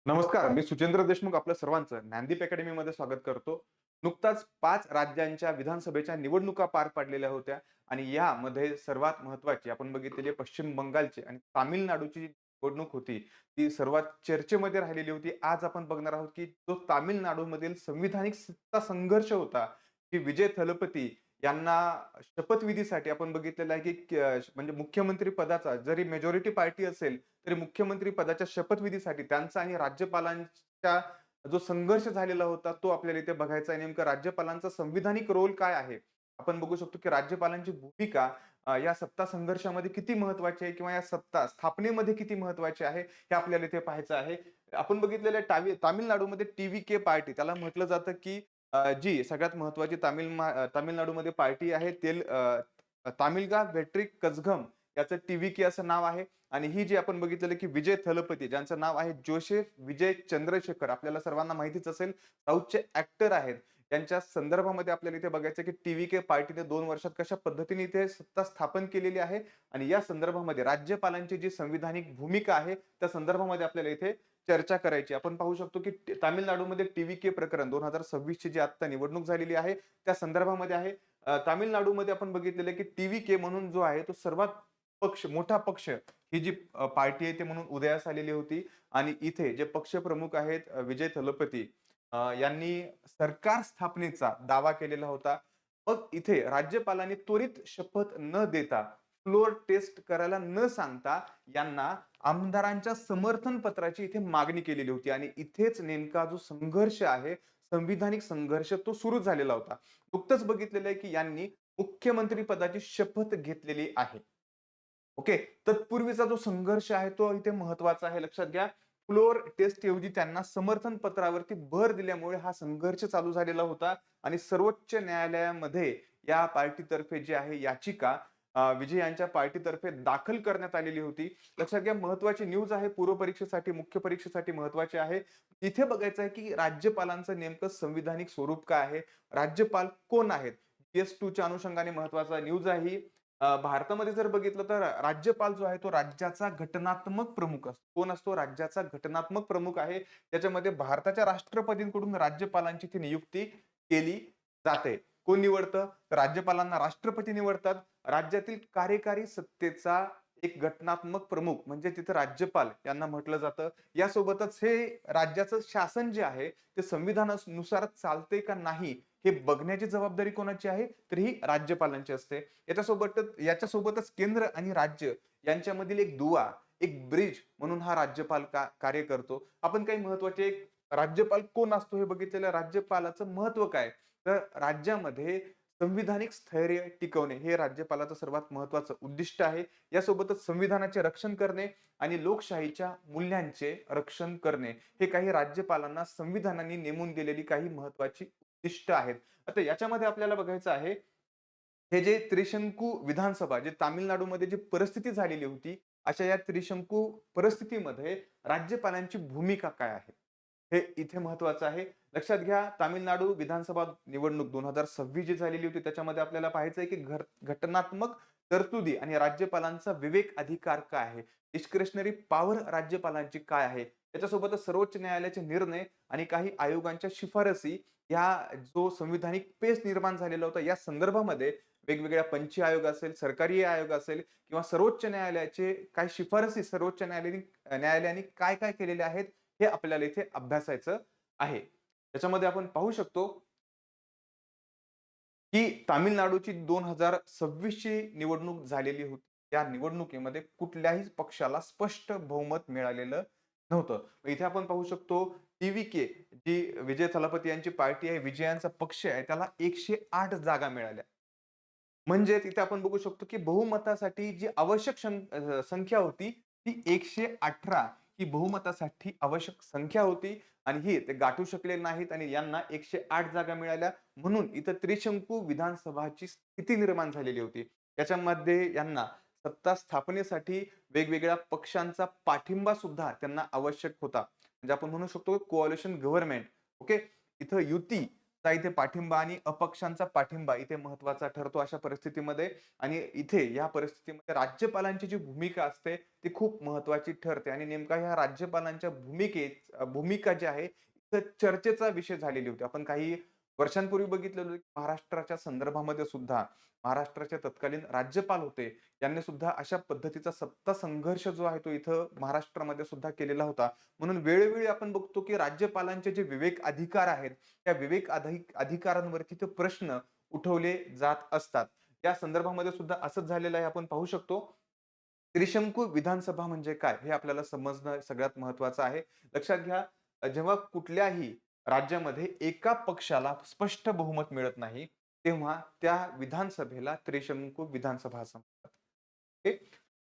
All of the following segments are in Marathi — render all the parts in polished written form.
नमस्कार, मी सुचेंद्र देशमुख आपल्या सर्वांचं ज्ञानदीप अकॅडमीमध्ये स्वागत करतो. नुकताच 5 राज्यांच्या विधानसभेच्या निवडणुका पार पडलेल्या होत्या आणि यामध्ये सर्वात महत्त्वाची आपण बघितलेली पश्चिम बंगालची आणि तामिळनाडूची जी निवडणूक होती, ती सर्वात चर्चेमध्ये राहिलेली होती. आज आपण बघणार आहोत, की जो तामिळनाडूमधील संविधानिक सत्ता संघर्ष होता, की विजय थलपती यांना शपथविधीसाठी आपण बघितलेलं आहे, की म्हणजे मुख्यमंत्री पदाचा जरी मेजॉरिटी पार्टी असेल, तरी मुख्यमंत्री पदाच्या शपथविधीसाठी त्यांचा आणि राज्यपालांच्या जो संघर्ष झालेला होता तो आपल्याला इथे बघायचा आहे. नेमकं राज्यपालांचा संविधानिक रोल काय आहे? आपण बघू शकतो की राज्यपालांची भूमिका या सत्ता संघर्षामध्ये किती महत्वाची आहे किंवा या सत्ता स्थापनेमध्ये किती महत्वाची आहे हे आपल्याला इथे पाहायचं आहे. आपण बघितलेलं तामिळनाडूमध्ये टी-व्ही-के पार्टी त्याला म्हटलं जातं की जी सगळ्यात महत्वाची तामिळनाडूमध्ये पार्टी आहे तामिळगा वेट्रिक कझगम याचं टी-व्ही-के असं नाव आहे. आणि ही जी आपण बघितलेलं की विजय थलपती ज्यांचं नाव आहे जोसेफ विजय चंद्रशेखर आपल्याला सर्वांना माहितीच असेल साऊथचे ऍक्टर आहेत. यांच्या संदर्भामध्ये आपल्याला इथे बघायचं की टी-व्ही-के पार्टीने 2 वर्षात कशा पद्धतीने इथे सत्ता स्थापन केलेली आहे आणि या संदर्भामध्ये राज्यपालांची जी संविधानिक भूमिका आहे त्या संदर्भामध्ये आपल्याला इथे चर्चा करायची. आपण पाहू शकतो की तामिळनाडूमध्ये टी-व्ही-के प्रकरण 2026 ची जी आता निवडणूक झालेली आहे त्या संदर्भामध्ये आहे. तामिळनाडूमध्ये आपण बघितलेलं की टी-व्ही-के म्हणून जो आहे तो सर्वात मोठा पक्ष ही जी पार्टी आहे ती म्हणून उदयास आलेली होती आणि इथे जे पक्षप्रमुख आहेत विजय थलपती यांनी सरकार स्थापनेचा दावा केलेला होता. मग इथे राज्यपालांनी त्वरित शपथ न देता फ्लोअर टेस्ट करायला न सांगता यांना आमदारांच्या समर्थन पत्राची इथे मागणी केलेली होती आणि इथेच नेमका जो संघर्ष आहे संविधानिक संघर्ष तो सुरू झालेला होता. नुकतंच बघितलेलं आहे की यांनी मुख्यमंत्री पदाची शपथ घेतलेली आहे. ओके. तत्पूर्वीचा जो संघर्ष आहे तो इथे महत्वाचा आहे. लक्षात घ्या. फ्लोअर टेस्ट ऐवजी त्यांना समर्थन पत्रावरती भर दिल्यामुळे हा संघर्ष चालू झालेला होता आणि सर्वोच्च न्यायालयामध्ये या पार्टीतर्फे जी आहे याचिका विजय यांच्या पार्टीतर्फे दाखल करण्यात आलेली होती. लक्षात घ्या महत्वाची न्यूज आहे पूर्व परीक्षेसाठी, मुख्य परीक्षेसाठी महत्वाची आहे. इथे बघायचं आहे की राज्यपालांचं नेमकं संविधानिक स्वरूप काय आहे? राज्यपाल कोण आहेत? PS2 च्या अनुषंगाने महत्वाचा न्यूज आहे ही. भारतामध्ये जर बघितलं तर राज्यपाल जो आहे तो राज्याचा घटनात्मक प्रमुख असतो. कोण असतो? राज्याचा घटनात्मक प्रमुख आहे. त्याच्यामध्ये भारताच्या राष्ट्रपतींकडून राज्यपालांची ती नियुक्ती केली जाते. कोण निवडतं? तर राज्यपालांना राष्ट्रपती निवडतात. राज्यातील कार्यकारी सत्तेचा एक घटनात्मक प्रमुख म्हणजे तिथे राज्यपाल यांना म्हटलं जातं. यासोबतच हे राज्याचं शासन जे आहे ते संविधानानुसार चालते का नाही हे बघण्याची जबाबदारी कोणाची आहे? तर ही राज्यपालांची असते. याच्यासोबतच केंद्र आणि राज्य यांच्यामधील एक दुवा, एक ब्रिज म्हणून हा राज्यपाल कार्य करतो. आपण काही महत्वाचे राज्यपाल कोण असतो हे बघितलेलं राज्यपालाचं महत्व काय? तर राज्यामध्ये संविधानिक स्थैर्य टिकवणे हे राज्यपालाचं सर्वात महत्वाचं उद्दिष्ट आहे. यासोबतच संविधानाचे रक्षण करणे आणि लोकशाहीच्या मूल्यांचे रक्षण करणे हे काही राज्यपालांना संविधानाने नेमून दिलेली काही महत्वाची उद्दिष्ट आहेत. आता याच्यामध्ये आपल्याला बघायचं आहे हे जे त्रिशंकू विधानसभा जे तामिळनाडूमध्ये जी परिस्थिती झालेली होती, अशा या त्रिशंकू परिस्थितीमध्ये राज्यपालांची भूमिका काय आहे? हे इथे महत्वाचं आहे. लक्षात घ्या तामिळनाडू विधानसभा निवडणूक 2026 जी झालेली होती त्याच्यामध्ये आपल्याला पाहायचंय की घटनात्मक तरतुदी आणि राज्यपालांचा विवेक अधिकार काय आहे? डिस्क्रेशनरी पॉवर राज्यपालांची काय आहे? त्याच्यासोबतच सर्वोच्च न्यायालयाचे निर्णय आणि काही आयोगांच्या शिफारसी या जो संविधानिक पेच निर्माण झालेला होता या संदर्भामध्ये वेगवेगळ्या पंची आयोग असेल, सरकारी आयोग असेल किंवा सर्वोच्च न्यायालयाचे काही शिफारसी सर्वोच्च न्यायालयाने काय-काय केलेले आहेत, हे आपल्याला इथे अभ्यासायचं आहे. त्याच्यामध्ये आपण पाहू शकतो, की तामिळनाडूची 2026 ची निवडणूक झालेली होती. त्या निवडणुकीमध्ये कुठल्याही पक्षाला स्पष्ट बहुमत मिळालेलं नव्हतं. इथे आपण पाहू शकतो टी-व्ही-के जी विजय थलापती यांची पार्टी आहे, विजयांचा पक्ष आहे, त्याला 108 जागा मिळाल्या. म्हणजे तिथे आपण बघू शकतो, की बहुमतासाठी जी आवश्यक संख्या होती, ती 118 ही बहुमतासाठी आवश्यक संख्या होती आणि ही ते गाठू शकले नाहीत आणि यांना 108 जागा मिळाल्या. म्हणून इथं त्रिशंकू विधानसभाची स्थिती निर्माण झालेली होती. याच्यामध्ये यांना सत्ता स्थापनेसाठी वेगवेगळ्या पक्षांचा पाठिंबा सुद्धा त्यांना आवश्यक होता. म्हणजे आपण म्हणू शकतो कोअलिशन गव्हर्नमेंट ओके. इथं युती इथे पाठिंबा आणि अपक्षांचा पाठिंबा इथे महत्वाचा ठरतो अशा परिस्थितीमध्ये. आणि इथे या परिस्थितीमध्ये राज्यपालांची जी भूमिका असते ती खूप महत्वाची ठरते आणि नेमका ह्या राज्यपालांच्या भूमिका जी आहे तर चर्चेचा विषय झालेली होती. आपण काही वर्षांपूर्वी बघितलेलं होतं, की महाराष्ट्राच्या संदर्भामध्ये सुद्धा महाराष्ट्राचे तत्कालीन राज्यपाल होते. यांनी सुद्धा अशा पद्धतीचा सत्ता संघर्ष जो आहे तो इथं महाराष्ट्रामध्ये सुद्धा केलेला होता. म्हणून वेळोवेळी आपण बघतो, की राज्यपालांचे जे विवेक अधिकार आहेत, त्या विवेक अधिकारांवरती ते प्रश्न उठवले जात असतात. या संदर्भामध्ये सुद्धा असंच झालेलं आहे आपण पाहू शकतो. त्रिशंकू विधानसभा म्हणजे काय? हे आपल्याला समजणं सगळ्यात महत्त्वाचं आहे. लक्षात घ्या, जेव्हा कुठल्याही राज्यामध्ये एका पक्षाला स्पष्ट बहुमत मिळत नाही, तेव्हा त्या विधानसभेला त्रिशंकू विधानसभा असं म्हणतात. ओके.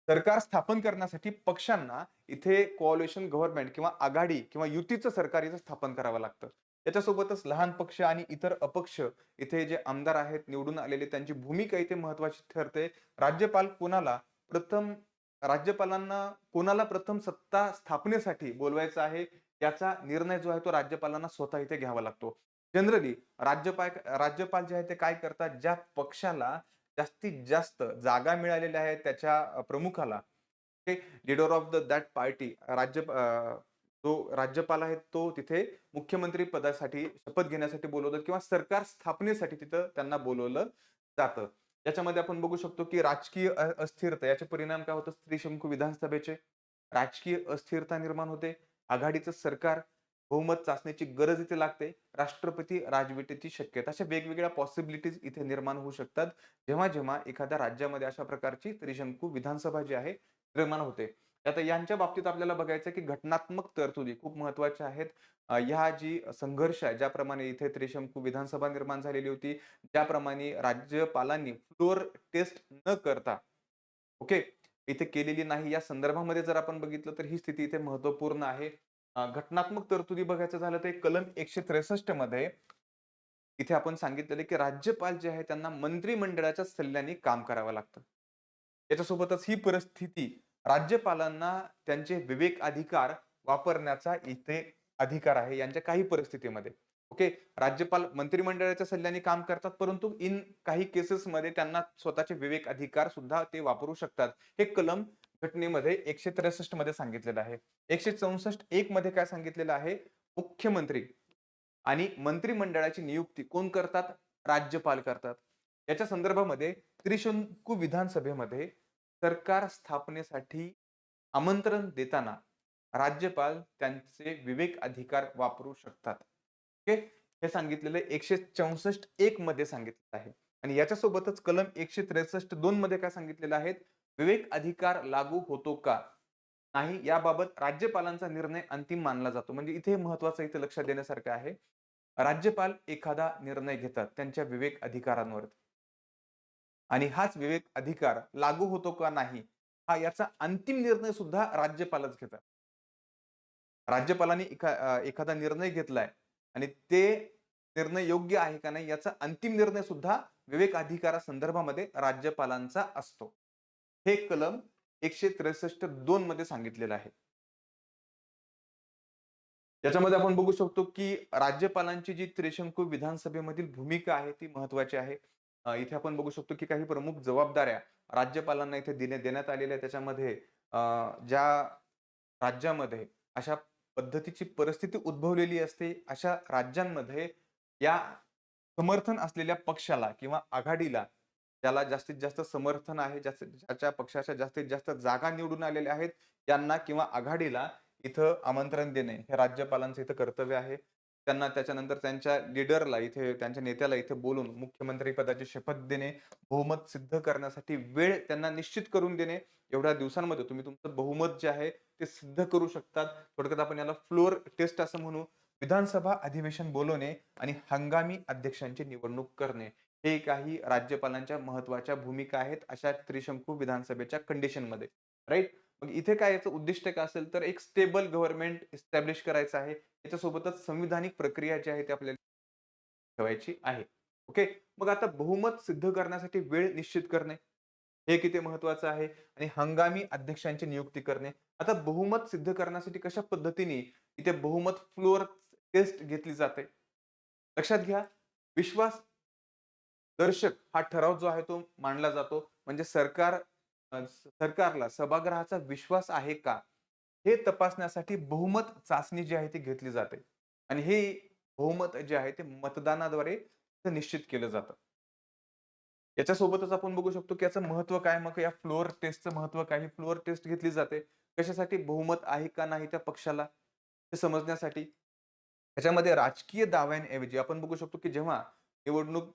सरकार स्थापन करण्यासाठी पक्षांना इथे कोअलिशन गव्हर्नमेंट किंवा आघाडी किंवा युतीचं सरकार इथं स्थापन करावं लागतं. त्याच्यासोबतच लहान पक्ष आणि इतर अपक्ष इथे जे आमदार आहेत निवडून आलेले त्यांची भूमिका इथे महत्त्वाची ठरते. राज्यपाल कोणाला प्रथम राज्यपालांना कोणाला प्रथम सत्ता स्थापनेसाठी बोलवायचं आहे, याचा निर्णय जो आहे तो राज्यपालांना स्वतः इथे घ्यावा लागतो. जनरली राज्यपाल जे आहे ते काय करतात, ज्या पक्षाला जास्तीत जास्त जागा मिळालेल्या आहेत त्याच्या प्रमुखाला, okay, leader of that party जो राज्यपाल आहे तो तिथे मुख्यमंत्री पदासाठी शपथ घेण्यासाठी बोलवतात किंवा सरकार स्थापनेसाठी तिथं त्यांना बोलवलं जातं. याच्यामध्ये आपण बघू शकतो, की राजकीय अस्थिरता याचे परिणाम काय होतात त्रिशंकू विधानसभेचे. राजकीय अस्थिरता निर्माण होते. आघाडीचं सरकार, बहुमत चाचणीची गरज इथे लागते. राष्ट्रपती राजवटीची शक्यता, अशा वेगवेगळ्या पॉसिबिलिटीज इथे निर्माण होऊ शकतात. जेव्हा एखाद्या राज्यामध्ये अशा प्रकारची त्रिशंकू विधानसभा जी आहे निर्माण होते. आता यांच्या बाबतीत आपल्याला बघायचं की घटनात्मक तरतुदी खूप महत्त्वाच्या आहेत. ह्या जी संघर्ष आहे, ज्याप्रमाणे इथे त्रिशंकू विधानसभा निर्माण झालेली होती, ज्याप्रमाणे राज्यपालांनी फ्लोर टेस्ट न करता, ओके, इथे केलेली नाही. या संदर्भामध्ये जर आपण बघितलं तर ही स्थिती इथे महत्त्वपूर्ण आहे. घटनात्मक तरतुदी बघायचं झालं तर कलम 163 मध्ये इथे आपण सांगितलेलं की राज्यपाल जे आहे त्यांना मंत्रिमंडळाच्या सल्ल्याने काम करावं लागतं. याच्यासोबतच ही परिस्थिती राज्यपालांना त्यांचे विवेक अधिकार वापरण्याचा इथे अधिकार आहे यांच्या काही परिस्थितीमध्ये. ओके. राज्यपाल मंत्रिमंडळाच्या सल्ल्याने काम करतात, परंतु काही केसेसमध्ये त्यांना स्वतःचे विवेक अधिकार सुद्धा ते वापरू शकतात. हे कलम घटनेमध्ये 163 मध्ये सांगितलेलं आहे. 164 मध्ये काय सांगितलेलं आहे? मुख्यमंत्री आणि मंत्रिमंडळाची नियुक्ती कोण करतात? राज्यपाल करतात. याच्या संदर्भामध्ये त्रिशंकू विधानसभेमध्ये सरकार स्थापनेसाठी आमंत्रण देताना राज्यपाल त्यांचे विवेक अधिकार वापरू शकतात. ओके. हे सांगितलेलं 164 मध्ये सांगितलेलं आहे. आणि याच्यासोबतच कलम 163 मध्ये काय सांगितलेलं आहे? विवेक अधिकार लागू होतो का? नाही, याबाबत राज्यपालांचा निर्णय अंतिम मानला जातो. म्हणजे इथे महत्वाचं इथे लक्षात देण्यासारखं आहे. राज्यपाल एखादा निर्णय घेतात त्यांच्या विवेक अधिकारांवर आणि हाच विवेक अधिकार लागू होतो का नाही, हा याचा अंतिम निर्णय सुद्धा राज्यपालच घेतात. राज्यपालांनी एखादा निर्णय घेतलाय आणि ते निर्णय योग्य आहे का नाही याचा अंतिम निर्णय सुद्धा विवेक अधिकारा संदर्भामध्ये राज्यपालांचा असतो. हे कलम 163 मध्ये सांगितलेलं आहे. याच्यामध्ये आपण बघू शकतो, की राज्यपालांची जी त्रिशंकू विधानसभेमधील भूमिका आहे ती महत्त्वाची आहे. इथे आपण बघू शकतो, की काही प्रमुख जबाबदाऱ्या राज्यपालांना इथे देण्यात आलेल्या आहेत. त्याच्यामध्ये ज्या राज्यामध्ये अशा पद्धतीची परिस्थिती उद्भवलेली असते, अशा राज्यांमध्ये या समर्थन असलेल्या पक्षाला किंवा आघाडीला, ज्याला जास्तीत जास्त समर्थन आहे, ज्याच्या पक्षाच्या जास्तीत जास्त जागा निवडून आलेल्या आहेत, यांना किंवा आघाडीला इथं आमंत्रण देणे हे राज्यपालांचं इथं कर्तव्य आहे. त्यांना त्याच्यानंतर त्यांच्या लीडरला इथे त्यांच्या नेत्याला इथे बोलून मुख्यमंत्री पदाची शपथ देणे, बहुमत सिद्ध करण्यासाठी वेळ त्यांना निश्चित करून देणे. एवढ्या दिवसांमध्ये तुम्ही तुमचं बहुमत जे आहे ते सिद्ध करू शकतात. थोडक्यात आपण याला फ्लोर टेस्ट असं म्हणू. विधानसभा अधिवेशन बोलवणे आणि हंगामी अध्यक्षांची निवडणूक करणे. हे काही राज्यपालांच्या महत्त्वाच्या भूमिका आहेत अशा त्रिशंकू विधानसभेच्या कंडिशनमध्ये. राइट? मग इथे काय याचं उद्दिष्ट काय असेल तर एक स्टेबल गव्हर्नमेंट इस्टॅब्लिश करायचं आहे. याच्यासोबतच संविधानिक प्रक्रिया जी आहे ती आपल्याला ठेवायची आहे. ओके. मग आता बहुमत सिद्ध करण्यासाठी वेळ निश्चित करणे, हे किती महत्वाचं आहे आणि हंगामी अध्यक्षांची नियुक्ती करणे. आता बहुमत सिद्ध करण्यासाठी कशा पद्धतीने इथे बहुमत फ्लोअर टेस्ट घेतली जाते. लक्षात घ्या, विश्वास दर्शक हा ठराव जो आहे तो मांडला जातो. म्हणजे सरकारला सभागृहाचा विश्वास आहे का? हे तपासण्यासाठी बहुमत चाचणी जी आहे ती घेतली जाते. आणि हे बहुमत जे आहे ते मतदानाद्वारे ते निश्चित केलं जातं. याच्यासोबतच आपण बघू शकतो, की याचं महत्त्व काय? मग या फ्लोअर टेस्टचं महत्त्व काय? ही फ्लोअर टेस्ट घेतली जाते. कशासाठी? बहुमत आहे का नाही त्या पक्षाला हे समजण्यासाठी. त्याच्यामध्ये राजकीय दाव्यांऐवजी आपण बघू शकतो, की जेव्हा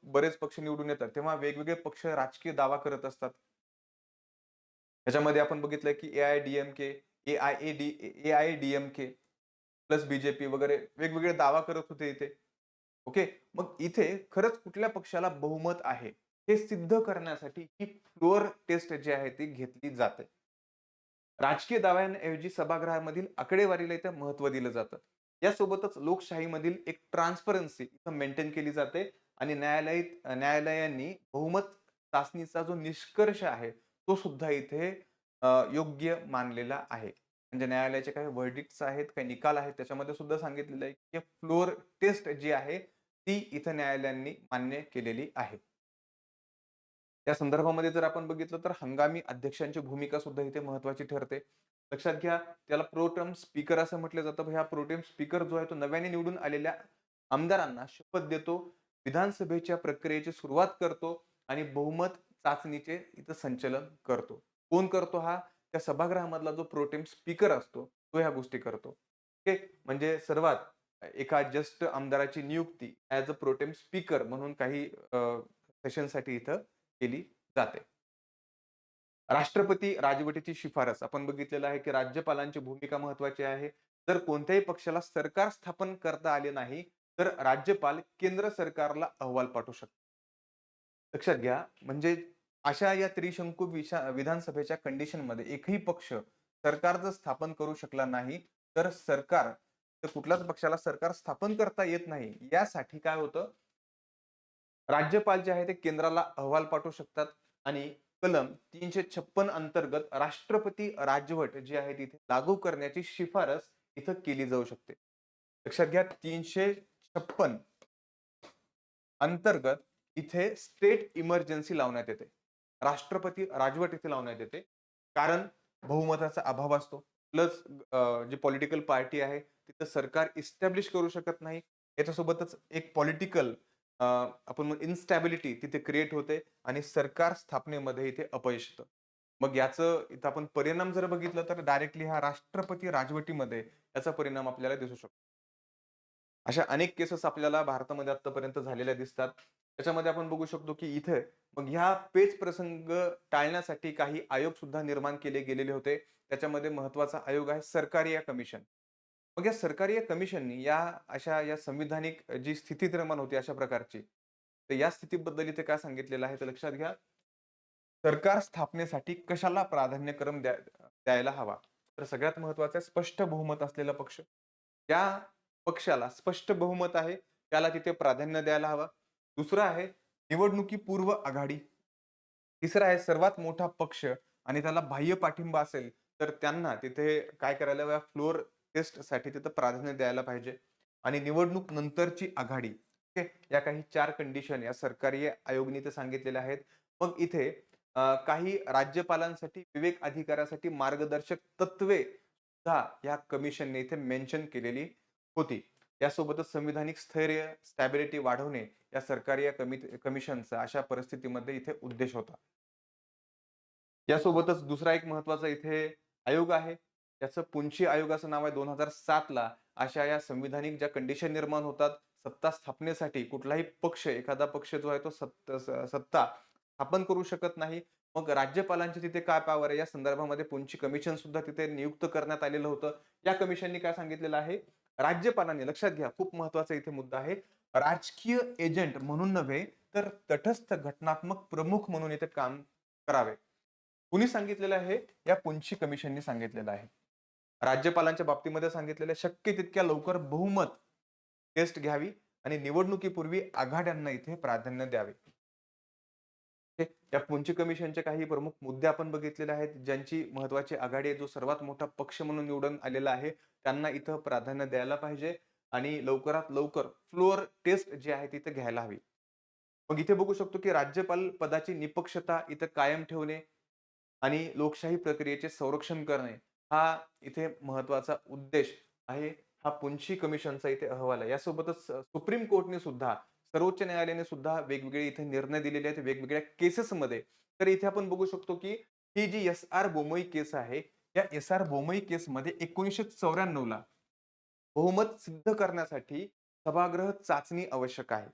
बरेच पक्ष निवडून येतात, तेव्हा वेगवेगळे पक्ष राजकीय दावा करत असतात. त्याच्यामध्ये आपण बघितलंय, की ए-आय-डी-एम-के, ए-आय-ए-डी ए-आय-डी-एम-के प्लस बी वगैरे वेगवेगळे दावा करत होते इथे. ओके. मग इथे खरंच कुठल्या पक्षाला बहुमत आहे, हे सिद्ध करण्यासाठी ही फ्लोअर टेस्ट जी आहे ती घेतली जाते. राजकीय दाव्यांऐवजी सभागृहामधील आकडेवारीला इथं महत्त्व दिलं जातं. यासोबतच लोकशाहीमधील एक ट्रान्सपरन्सी इथं मेंटेन केली जाते आणि न्यायालयांनी बहुमत चाचणीचा जो निष्कर्ष आहे, तो सुद्धा इथे योग्य मानलेला आहे. म्हणजे न्यायालयाचे काही व्हर्डिक्ट्स आहेत, काही निकाल आहेत, त्याच्यामध्ये सुद्धा सांगितलेलं आहे, की फ्लोअर टेस्ट जी आहे, ती इथं न्यायालयांनी मान्य केलेली आहे. त्या संदर्भामध्ये जर आपण बघितलं तर हंगामी अध्यक्षांची भूमिका सुद्धा इथे महत्त्वाची ठरते. लक्षात घ्या, त्याला प्रो टेम स्पीकर असं म्हटलं जातं. ह्या प्रो टेम स्पीकर जो आहे तो नव्याने निवडून आलेल्या आमदारांना शपथ देतो, विधानसभेच्या प्रक्रियेची सुरुवात करतो आणि बहुमत चाचणीचे इथं संचलन करतो. कोण करतो हा? त्या सभागृहामधला जो प्रो टेम स्पीकर असतो, तो ह्या गोष्टी करतो. ओके. म्हणजे सर्वात एका ज्येष्ठ आमदाराची नियुक्ती as a pro tem speaker म्हणून काही सेशनसाठी इथं केली जाते. राष्ट्रपती राजवटीची शिफारस आपण बघितलेलं आहे, की राज्यपालांची भूमिका महत्त्वाची आहे. जर कोणत्याही पक्षाला सरकार स्थापन करता आले नाही, तर राज्यपाल केंद्र सरकारला अहवाल पाठवू शकतात. लक्षात घ्या, म्हणजे अशा या त्रिशंकू विधानसभेच्या कंडिशनमध्ये एकही पक्ष सरकार जर स्थापन करू शकला नाही, तर कुठल्याच पक्षाला सरकार स्थापन करता येत नाही. यासाठी काय होतं, राज्यपाल जे आहे ते केंद्राला अहवाल पाठवू शकतात आणि कलम 356 अंतर्गत राष्ट्रपती राजवट जी आहे ती इथे लागू करण्याची शिफारस इथं केली जाऊ शकते. लक्षात घ्या 356 अंतर्गत इथे स्टेट इमर्जन्सी लावण्यात येते. राष्ट्रपती राजवट इथे लावण्यात येते. कारण बहुमताचा अभाव असतो. प्लस जी पॉलिटिकल पार्टी आहे तिथं सरकार इस्टॅब्लिश करू शकत नाही. याच्यासोबतच एक पॉलिटिकल आपण इन्स्टॅबिलिटी तिथे क्रिएट होते आणि सरकार स्थापनेमध्ये इथे अपयश येतं. मग याचं इथं आपण परिणाम जर बघितलं तर डायरेक्टली हा राष्ट्रपती राजवटीमध्ये याचा परिणाम आपल्याला दिसू शकतो. अशा अनेक केसेस आपल्याला भारतामध्ये आत्तापर्यंत झालेल्या दिसतात. त्याच्यामध्ये आपण बघू शकतो, की इथे मग ह्या पेच प्रसंग टाळण्यासाठी काही आयोग सुद्धा निर्माण केले गेलेले होते. त्याच्यामध्ये महत्त्वाचा आयोग आहे सरकारिया कमिशन. मग या सरकारिया कमिशननी या संविधानिक जी स्थिती निर्माण होती अशा प्रकारची, तर या स्थितीबद्दल इथे काय सांगितलेलं आहे, तर लक्षात घ्या. सरकार स्थापनेसाठी कशाला प्राधान्यक्रम द्यायला हवा? तर सगळ्यात महत्त्वाचं आहे स्पष्ट बहुमत असलेला पक्ष. त्या पक्षाला स्पष्ट बहुमत आहे, त्याला तिथे प्राधान्य द्यायला हवं. दुसरं आहे निवडणुकीपूर्व आघाडी. तिसरा आहे सर्वात मोठा पक्ष आणि त्याला बाह्य पाठिंबा असेल, तर त्यांना तिथे काय करायला हवं फ्लोर टेस्टसाठी तिथं प्राधान्य द्यायला पाहिजे. आणि निवडणूक नंतरची आघाडी. ओके. या काही 4 कंडिशन या सरकारी आयोगाने इथे सांगितलेल्या आहेत. मग इथे काही राज्यपालांसाठी विवेक अधिकारासाठी मार्गदर्शक तत्त्वे सुद्धा या कमिशनने इथे मेन्शन केलेली होती. यासोबतच संविधानिक स्थैर्य, स्टॅबिलिटी वाढवणे या सरकारी या कमिशनचा अशा परिस्थितीमध्ये इथे उद्देश होता. यासोबतच दुसरा एक महत्त्वाचा इथे आयोग आहे. त्याचं पुंछी आयोगाचं नाव आहे 2007 ला अशा या संविधानिक ज्या कंडिशन निर्माण होतात, सत्ता स्थापनेसाठी कुठलाही पक्ष, एखादा पक्ष जो आहे तो सत्ता स्थापन करू शकत नाही. मग राज्यपालांची तिथे काय पॉवर आहे या संदर्भामध्ये पुंछी कमिशन सुद्धा तिथे नियुक्त करण्यात आलेलं होतं. या कमिशननी काय सांगितलेलं आहे, राज्यपालांनी लक्षात घ्या खूप महत्त्वाचा इथे मुद्दा आहे. राजकीय एजंट म्हणून नव्हे, तर तटस्थ घटनात्मक प्रमुख म्हणून इथे काम करावे. कुणी सांगितलेलं आहे? या पुंछी कमिशननी सांगितलेलं आहे. राज्यपालांच्या बाबतीमध्ये सांगितलेलं आहे, शक्य तितक्या लवकर बहुमत टेस्ट घ्यावी आणि निवडणुकीपूर्वी आघाड्यांना इथे प्राधान्य द्यावे. हे या पुंछी कमिशनचे काही प्रमुख मुद्दे आपण बघितलेले आहेत, ज्यांची महत्त्वाची आघाडी आहे, जो सर्वात मोठा पक्ष म्हणून निवडून आलेला आहे, त्यांना इथं प्राधान्य द्यायला पाहिजे आणि लवकरात लवकर फ्लोअर टेस्ट जी आहे ती घ्यायला हवी. मग इथे बघू शकतो की राज्यपाल पदाची निपक्षता इथं कायम ठेवणे आणि लोकशाही प्रक्रियेचे संरक्षण करणे हा इथे महत्वाचा उद्देश आहे. हा पुंछी कमिशनचा इथे अहवाल आहे. यासोबतच सुप्रीम कोर्टने सुद्धा, सर्वोच्च न्यायालयाने सुद्धा वेगवेगळे इथे निर्णय दिलेले आहेत वेगवेगळ्या केसेसमध्ये. तर इथे आपण बघू शकतो की ही जी एस.आर. बोमई केस आहे, या एस.आर. बोमई केसमध्ये 1994 ला बहुमत सिद्ध करण्यासाठी सभागृह चाचणी आवश्यक आहे.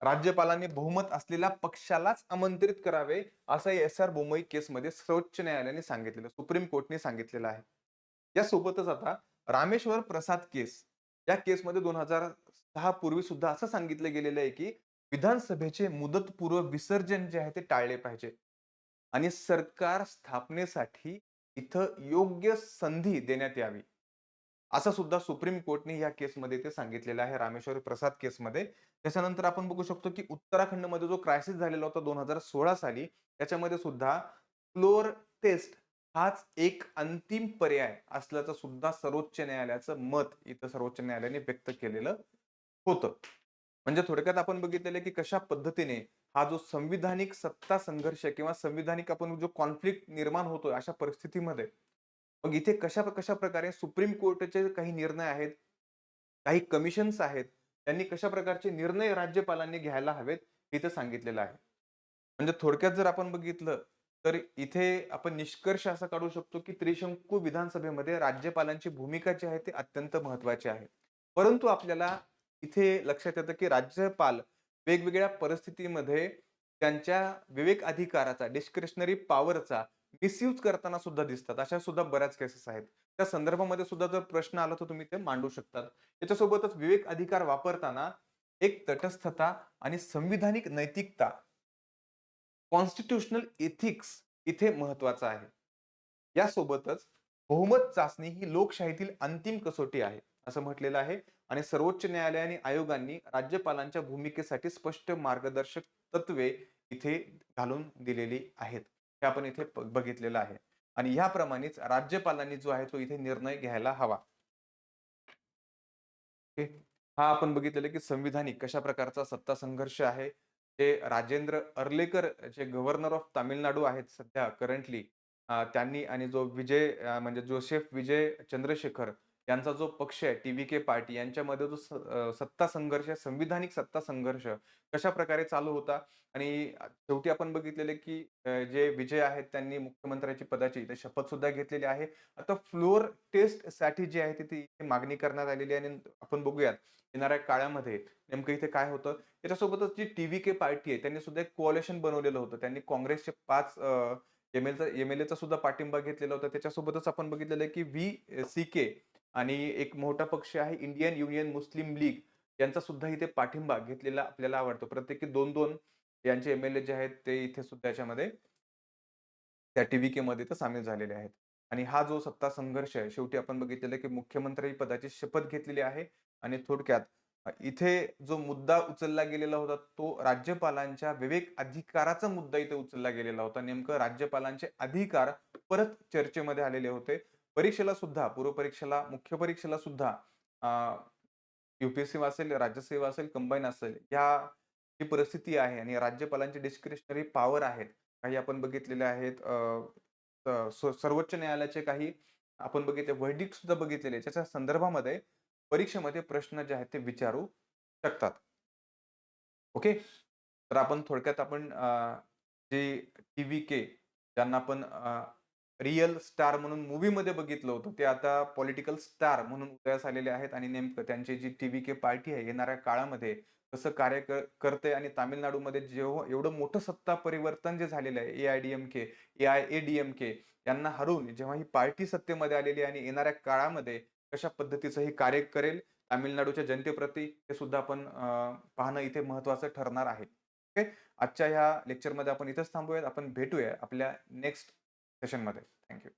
राज्यपालांनी बहुमत असलेल्या पक्षालाच आमंत्रित करावे, असं एस.आर. बोमई केसमध्ये सर्वोच्च न्यायालयाने सांगितलेलं, सुप्रीम कोर्टने सांगितलेलं आहे. यासोबतच आता रामेश्वर प्रसाद केस, या केसमध्ये 2006 पूर्वी सुद्धा असं सांगितलं गेलेलं आहे, की विधानसभेचे मुदतपूर्व विसर्जन जे आहे ते टाळले पाहिजे आणि सरकार स्थापनेसाठी इथं योग्य संधी देण्यात यावी. असं सुद्धा सुप्रीम कोर्टने या केसमध्ये ते सांगितलेलं आहे, रामेश्वर प्रसाद केसमध्ये. त्याच्यानंतर आपण बघू शकतो, की उत्तराखंडमध्ये जो क्रायसिस झालेला होता 2016 साली, त्याच्यामध्ये सुद्धा फ्लोर टेस्ट हाच एक अंतिम पर्याय असल्याचं सुद्धा सर्वोच्च न्यायालयाचं मत इथं सर्वोच्च न्यायालयाने व्यक्त केलेलं होतं. म्हणजे थोडक्यात आपण बघितलेलं आहे, की कशा पद्धतीने हा जो संविधानिक सत्ता संघर्ष किंवा संविधानिक आपण जो कॉन्फ्लिक्ट निर्माण होतोय अशा परिस्थितीमध्ये, मग इथे कशा कशा प्रकारे सुप्रीम कोर्टाचे काही निर्णय आहेत, काही कमिशन्स आहेत, त्यांनी कशा प्रकारचे निर्णय राज्यपालांनी घ्यायला हवेत, हे इथं सांगितलेलं आहे. म्हणजे थोडक्यात जर आपण बघितलं, तर इथे आपण निष्कर्ष असा काढू शकतो, की त्रिशंकू विधानसभेमध्ये राज्यपालांची भूमिका जी आहे, ती अत्यंत महत्त्वाची आहे. परंतु आपल्याला इथे लक्षात येतं, की राज्यपाल वेगवेगळ्या परिस्थितीमध्ये त्यांच्या विवेक अधिकाराचा, डिस्क्रिशनरी पॉवरचा मिसयूज करताना सुद्धा दिसतात. अशा सुद्धा बऱ्याच केसेस आहेत. त्या संदर्भामध्ये सुद्धा जर प्रश्न आला, तर तुम्ही ते मांडू शकतात. त्याच्यासोबतच विवेक अधिकार वापरताना एक तटस्थता आणि संविधानिक नैतिकता, कॉन्स्टिट्यूशनल एथिक्स इथे महत्वाचा आहे. यासोबतच बहुमत चाचणी ही लोकशाहीतील अंतिम कसोटी आहे, असं म्हटलेलं आहे आणि सर्वोच्च न्यायालयाने आयोगांनी राज्यपालांच्या भूमिकेसाठी स्पष्ट मार्गदर्शक तत्वे इथे घालून दिलेली आहेत. हे आपण इथे बघितलेलं आहे आणि ह्याप्रमाणेच राज्यपालांनी जो आहे तो इथे निर्णय घ्यायला हवा. ओके. हा आपण बघितलेलं की संविधानिक कशा प्रकारचा सत्ता संघर्ष आहे. ते राजेंद्र अर्लेकर जे गव्हर्नर ऑफ तामिळनाडू आहेत सध्या करंटली, त्यांनी आणि जो विजय म्हणजे जोसेफ विजय चंद्रशेखर यांचा जो पक्ष आहे टी-व्ही-के पार्टी यांच्यामध्ये जो सत्ता संघर्ष, संविधानिक सत्ता संघर्ष कशाप्रकारे चालू होता आणि शेवटी आपण बघितलेलं की जे विजय आहेत त्यांनी मुख्यमंत्र्याची पदाची इथे शपथ सुद्धा घेतलेली आहे. आता फ्लोअर टेस्टसाठी जी आहे ती मागणी करण्यात आलेली आहे आणि आपण बघूयात येणाऱ्या काळामध्ये नेमकं इथे काय होतं. त्याच्यासोबतच जी टी-व्ही-के पार्टी आहे त्यांनी सुद्धा एक कोअलिशन बनवलेलं होतं. त्यांनी काँग्रेसचे 5 एम-एल-एचा सुद्धा पाठिंबा घेतलेला होता. त्याच्यासोबतच आपण बघितलेलं आहे की व्ही-सी-के आणि एक मोठा पक्ष आहे इंडियन युनियन मुस्लिम लीग यांचा सुद्धा इथे पाठिंबा घेतलेला आपल्याला आवडतो. प्रत्येकी 2-2 यांचे एम-एल-ए जे आहेत ते इथे सुद्धा याच्यामध्ये त्या टी-व्ही-केमध्ये तर सामील झालेले आहेत. आणि हा जो सत्ता संघर्ष आहे, शेवटी आपण बघितलेलं की मुख्यमंत्री पदाची शपथ घेतलेली आहे आणि थोडक्यात इथे जो मुद्दा उचलला गेलेला होता, तो राज्यपालांच्या विवेक अधिकाराचा मुद्दा इथे उचलला गेलेला होता. नेमकं राज्यपालांचे अधिकार परत चर्चेमध्ये आलेले होते. परीक्षेला सुद्धा, पूर्व परीक्षेला, मुख्य परीक्षेला सुद्धा यू-पी-एस-सी असेल, राज्यसेवा असेल, कंबाईन असेल, ह्या जी परिस्थिती आहे आणि राज्यपालांची डिस्क्रिशनरी पॉवर आहेत. काही आपण बघितलेले आहेत. सर्वोच्च न्यायालयाचे काही आपण बघितले व्हर्डिक्ट सुद्धा बघितलेले. त्याच्या संदर्भामध्ये परीक्षेमध्ये प्रश्न जे आहेत ते विचारू शकतात. ओके. तर आपण थोडक्यात आपण जे टी-व्ही-के ज्यांना आपण रिअल स्टार म्हणून मूव्हीमध्ये बघितलं होतं, ते आता पॉलिटिकल स्टार म्हणून उदयास आलेले आहेत आणि नेमकं त्यांची जी टी-व्ही-के पार्टी आहे, येणाऱ्या काळामध्ये कसं कार्य करते आणि तामिळनाडूमध्ये जेव्हा एवढं मोठं सत्ता परिवर्तन जे झालेलं आहे, ए-आय-डी-एम-के, ए-आय-ए-डी-एम-के यांना हरवून जेव्हा ही पार्टी सत्तेमध्ये आलेली आहे आणि येणाऱ्या काळामध्ये कशा पद्धतीचं हे कार्य करेल तामिळनाडूच्या जनतेप्रती, हे सुद्धा आपण पाहणं इथे महत्त्वाचं ठरणार आहे. ओके. आजच्या ह्या लेक्चरमध्ये आपण इथेच थांबूयात. आपण भेटूया आपल्या नेक्स्ट सेशनमध्ये. Thank you.